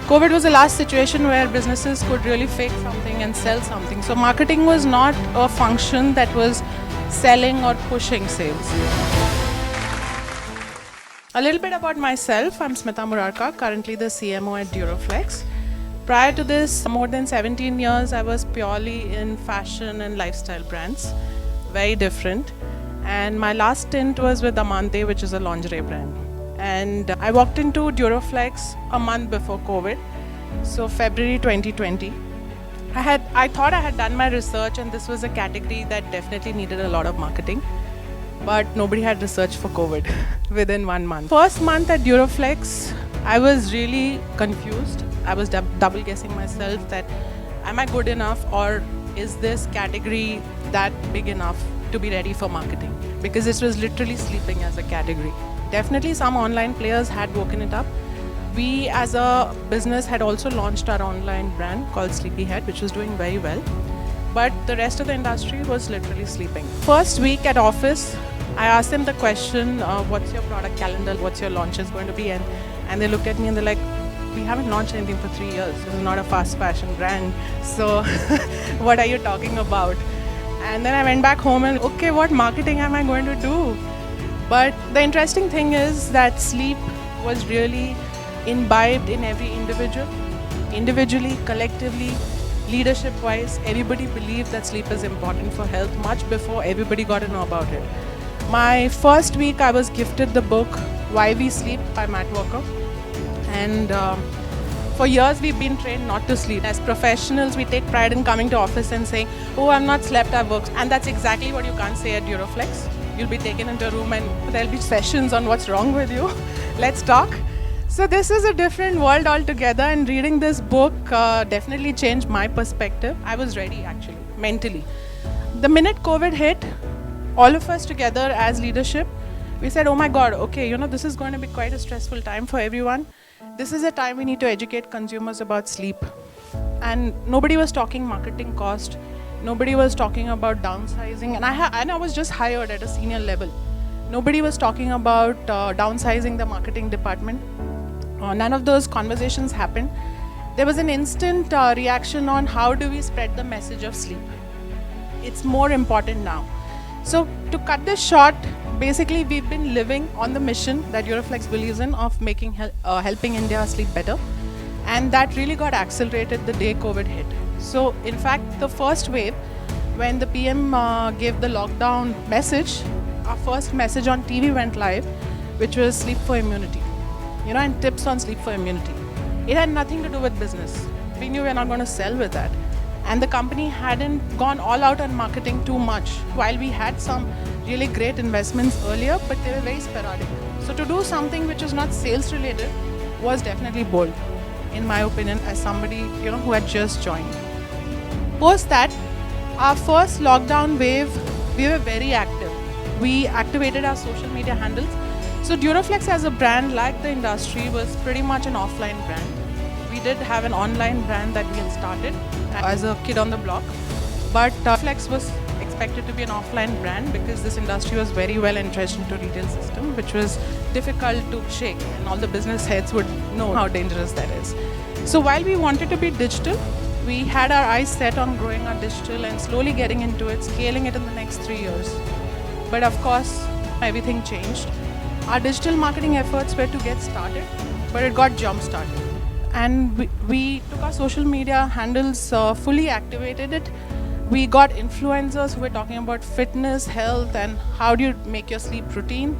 COVID was the last situation where businesses could really fake something and sell something. So marketing was not a function that was selling or pushing sales. A little bit about myself. I'm Smita Murarka, currently the CMO at Duroflex. Prior to this, more than 17 years, I was purely in fashion and lifestyle brands. Very different. And my last stint was with Amante, which is a lingerie brand. And I walked into Duroflex a month before COVID, so February 2020. I thought I had done my research and this was a category that definitely needed a lot of marketing, but nobody had researched for COVID within 1 month. First month at Duroflex, I was really confused. I was double guessing myself that am I good enough, or is this category that big enough to be ready for marketing? Because it was literally sleeping as a category. Definitely some online players had woken it up. We as a business had also launched our online brand called Sleepyhead, which was doing very well. But the rest of the industry was literally sleeping. First week at office, I asked them the question, what's your product calendar, what's your launches going to be? And they looked at me and they're like, we haven't launched anything for 3 years. This is not a fast fashion brand. So what are you talking about? And then I went back home and, okay, what marketing am I going to do? But the interesting thing is that sleep was really imbibed in every individual. Individually, collectively, leadership-wise, everybody believed that sleep is important for health much before everybody got to know about it. My first week, I was gifted the book Why We Sleep by Matt Walker. And for years, we've been trained not to sleep. As professionals, we take pride in coming to office and saying, oh, I'm not slept, I've worked. And that's exactly what you can't say at Duroflex. You'll be taken into a room and there'll be sessions on what's wrong with you. Let's talk. So this is a different world altogether, and reading this book definitely changed my perspective. I was ready actually, mentally. The minute COVID hit, all of us together as leadership, we said, oh my God, okay, this is going to be quite a stressful time for everyone. This is a time we need to educate consumers about sleep. And nobody was talking marketing cost. Nobody was talking about downsizing, and I was just hired at a senior level. Nobody was talking about downsizing the marketing department. None of those conversations happened. There was an instant reaction on how do we spread the message of sleep. It's more important now. So to cut this short, basically we've been living on the mission that Duroflex believes in of making helping India sleep better, and that really got accelerated the day COVID hit. So in fact, the first wave, when the PM gave the lockdown message, our first message on TV went live, which was sleep for immunity, and tips on sleep for immunity. It had nothing to do with business. We knew we were not going to sell with that. And the company hadn't gone all out on marketing too much, while we had some really great investments earlier, but they were very sporadic. So to do something which was not sales related was definitely bold, in my opinion, as somebody who had just joined. Post that, our first lockdown wave, we were very active. We activated our social media handles. So Duroflex as a brand, like the industry, was pretty much an offline brand. We did have an online brand that we had started as a kid on the block, but Duroflex was expected to be an offline brand because this industry was very well entrenched into retail system, which was difficult to shake, and all the business heads would know how dangerous that is. So while we wanted to be digital, we had our eyes set on growing our digital and slowly getting into it, scaling it in the next 3 years. But of course, everything changed. Our digital marketing efforts were to get started, but it got jump-started. And we took our social media handles, fully activated it. We got influencers who were talking about fitness, health, and how do you make your sleep routine.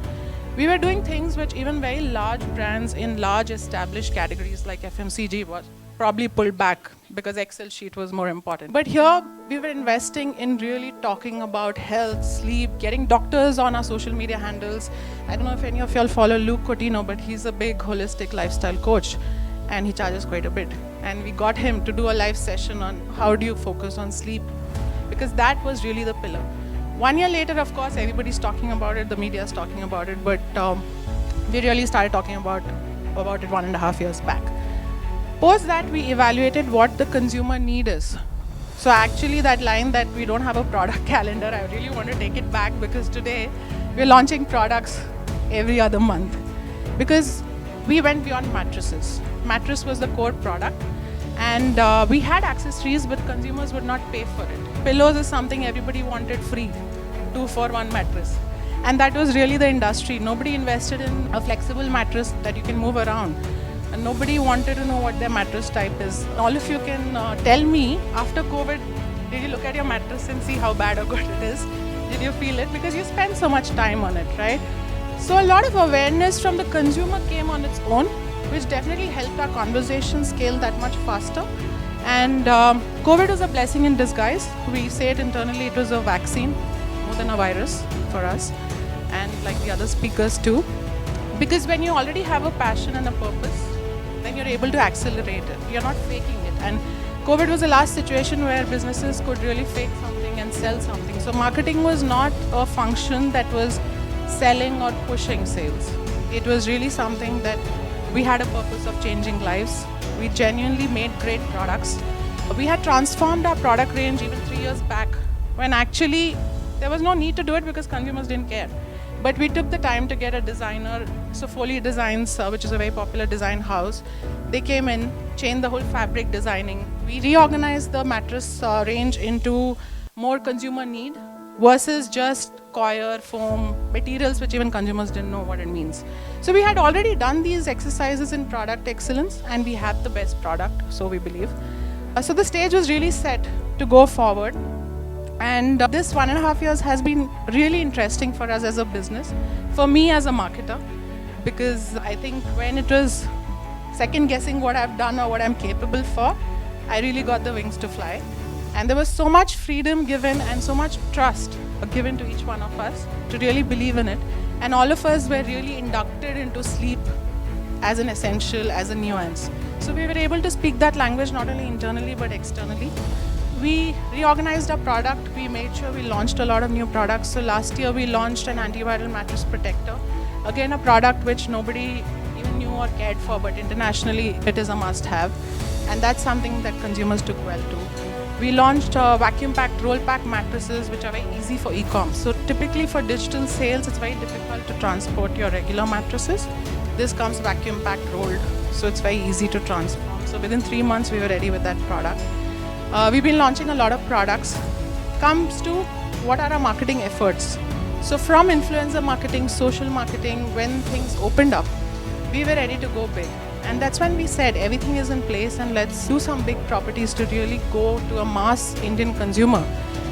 We were doing things which even very large brands in large established categories like FMCG was probably pulled back because Excel sheet was more important. But here we were investing in really talking about health, sleep, getting doctors on our social media handles. I don't know if any of y'all follow Luke Cotino, but he's a big holistic lifestyle coach and he charges quite a bit. And we got him to do a live session on how do you focus on sleep, because that was really the pillar. 1 year later, of course, everybody's talking about it, the media is talking about it, but we really started talking about it 1.5 years back. Post that, we evaluated what the consumer need is. So actually that line that we don't have a product calendar, I really want to take it back, because today we're launching products every other month. Because we went beyond mattresses. mattress was the core product. And we had accessories, but consumers would not pay for it. Pillows is something everybody wanted free, 2 for 1 mattress. And that was really the industry. Nobody invested in a flexible mattress that you can move around. And nobody wanted to know what their mattress type is. All of you can tell me, after COVID, did you look at your mattress and see how bad or good it is? Did you feel it? Because you spend so much time on it, right? So a lot of awareness from the consumer came on its own, which definitely helped our conversation scale that much faster. And COVID was a blessing in disguise. We say it internally, it was a vaccine more than a virus for us, and like the other speakers too. Because when you already have a passion and a purpose, then you're able to accelerate it. You're not faking it. And COVID was the last situation where businesses could really fake something and sell something. So marketing was not a function that was selling or pushing sales. It was really something that we had a purpose of changing lives. We genuinely made great products. We had transformed our product range even 3 years back, when actually there was no need to do it because consumers didn't care. But we took the time to get a designer, Foley Designs, which is a very popular design house. They came in, changed the whole fabric designing. We reorganized the mattress range into more consumer need versus just coir, foam, materials which even consumers didn't know what it means. So we had already done these exercises in product excellence, and we had the best product, so we believe. So the stage was really set to go forward. And this 1.5 years has been really interesting for us as a business, for me as a marketer, because I think when it was second guessing what I've done or what I'm capable for, I really got the wings to fly. And there was so much freedom given and so much trust given to each one of us to really believe in it. And all of us were really inducted into sleep as an essential, as a nuance. So we were able to speak that language not only internally but externally. We reorganized our product. We made sure we launched a lot of new products. So last year we launched an antiviral mattress protector. Again, a product which nobody even knew or cared for, but internationally it is a must-have. And that's something that consumers took well to. We launched vacuum-packed roll-pack mattresses, which are very easy for e-com. So typically for digital sales, it's very difficult to transport your regular mattresses. This comes vacuum-packed rolled, so it's very easy to transform. So within 3 months, we were ready with that product. We've been launching a lot of products. Comes to what are our marketing efforts. So from influencer marketing, social marketing, when things opened up, we were ready to go big. And that's when we said everything is in place and let's do some big properties to really go to a mass Indian consumer.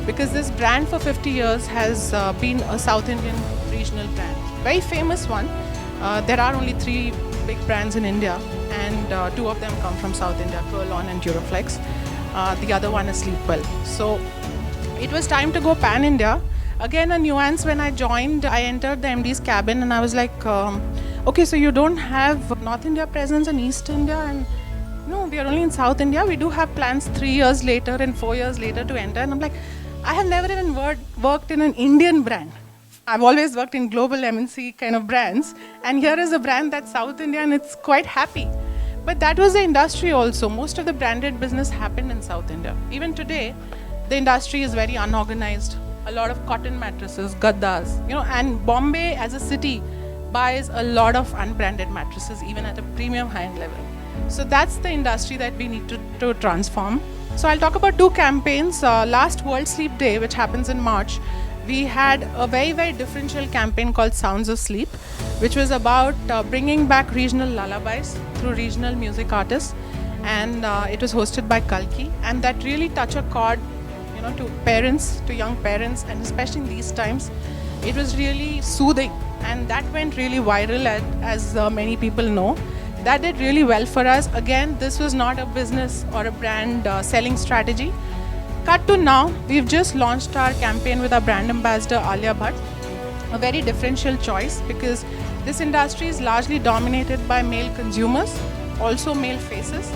Because this brand for 50 years has been a South Indian regional brand. Very famous one. There are only 3 big brands in India, and 2 of them come from South India, Kurlon and Duroflex. The other one is Sleepwell. So it was time to go pan-India. Again, a nuance. When I joined, I entered the MD's cabin and I was like, okay, so you don't have North India presence and East India, and no, we are only in South India. We do have plans 3 years later and 4 years later to enter. And I'm like, I have never even worked in an Indian brand. I've always worked in global MNC kind of brands. And here is a brand that's South India and it's quite happy. But that was the industry also. Most of the branded business happened in South India. Even today, the industry is very unorganized. A lot of cotton mattresses, gaddas, and Bombay as a city buys a lot of unbranded mattresses, even at a premium high-end level. So that's the industry that we need to transform. So I'll talk about 2 campaigns. Last World Sleep Day, which happens in March, we had a very, very differential campaign called Sounds of Sleep, which was about bringing back regional lullabies through regional music artists. And it was hosted by Kalki. And that really touched a chord, to parents, to young parents, and especially in these times. It was really soothing. And that went really viral, as many people know. That did really well for us. Again, this was not a business or a brand selling strategy. Cut to now, we've just launched our campaign with our brand ambassador, Alia Bhatt. A very differential choice because this industry is largely dominated by male consumers, also male faces.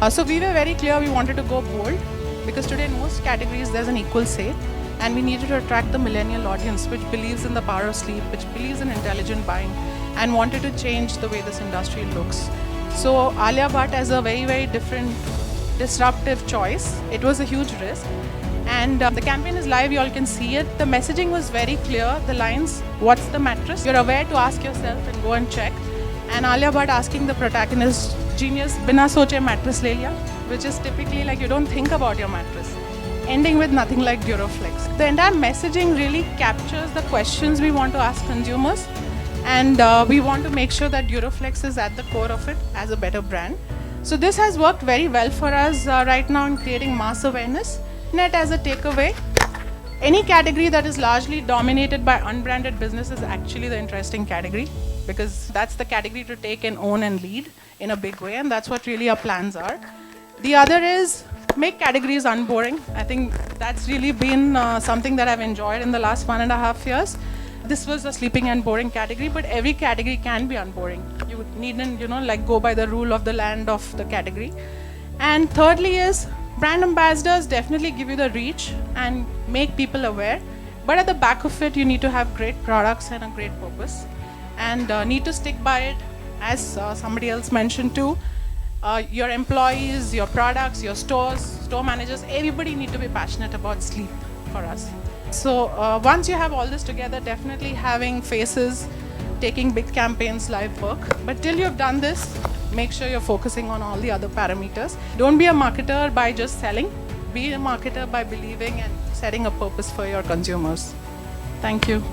So we were very clear we wanted to go bold because today in most categories there's an equal say, and we needed to attract the millennial audience which believes in the power of sleep, which believes in intelligent buying, and wanted to change the way this industry looks. So Alia Bhatt has a very, very different, disruptive choice. It was a huge risk. And the campaign is live, you all can see it. The messaging was very clear. The lines, what's the mattress? You're aware to ask yourself and go and check. and Alia Bhatt asking the protagonist, genius, bina soche mattress le liya, which is typically like you don't think about your mattress. Ending with nothing like Duroflex. The entire messaging really captures the questions we want to ask consumers, and we want to make sure that Duroflex is at the core of it as a better brand. So this has worked very well for us right now in creating mass awareness. Net as a takeaway, any category that is largely dominated by unbranded business is actually the interesting category, because that's the category to take and own and lead in a big way, and that's what really our plans are. The other is make categories unboring. I think that's really been something that I've enjoyed in the last 1.5 years. This was a sleeping and boring category, but every category can be unboring. You needn't, like go by the rule of the land of the category. And thirdly is brand ambassadors definitely give you the reach and make people aware. But at the back of it, you need to have great products and a great purpose, and need to stick by it. As somebody else mentioned too, your employees, your products, your stores, store managers, everybody need to be passionate about sleep for us. So once you have all this together, definitely having faces, taking big campaigns, live work. But till you've done this, make sure you're focusing on all the other parameters. Don't be a marketer by just selling. Be a marketer by believing and setting a purpose for your consumers. Thank you.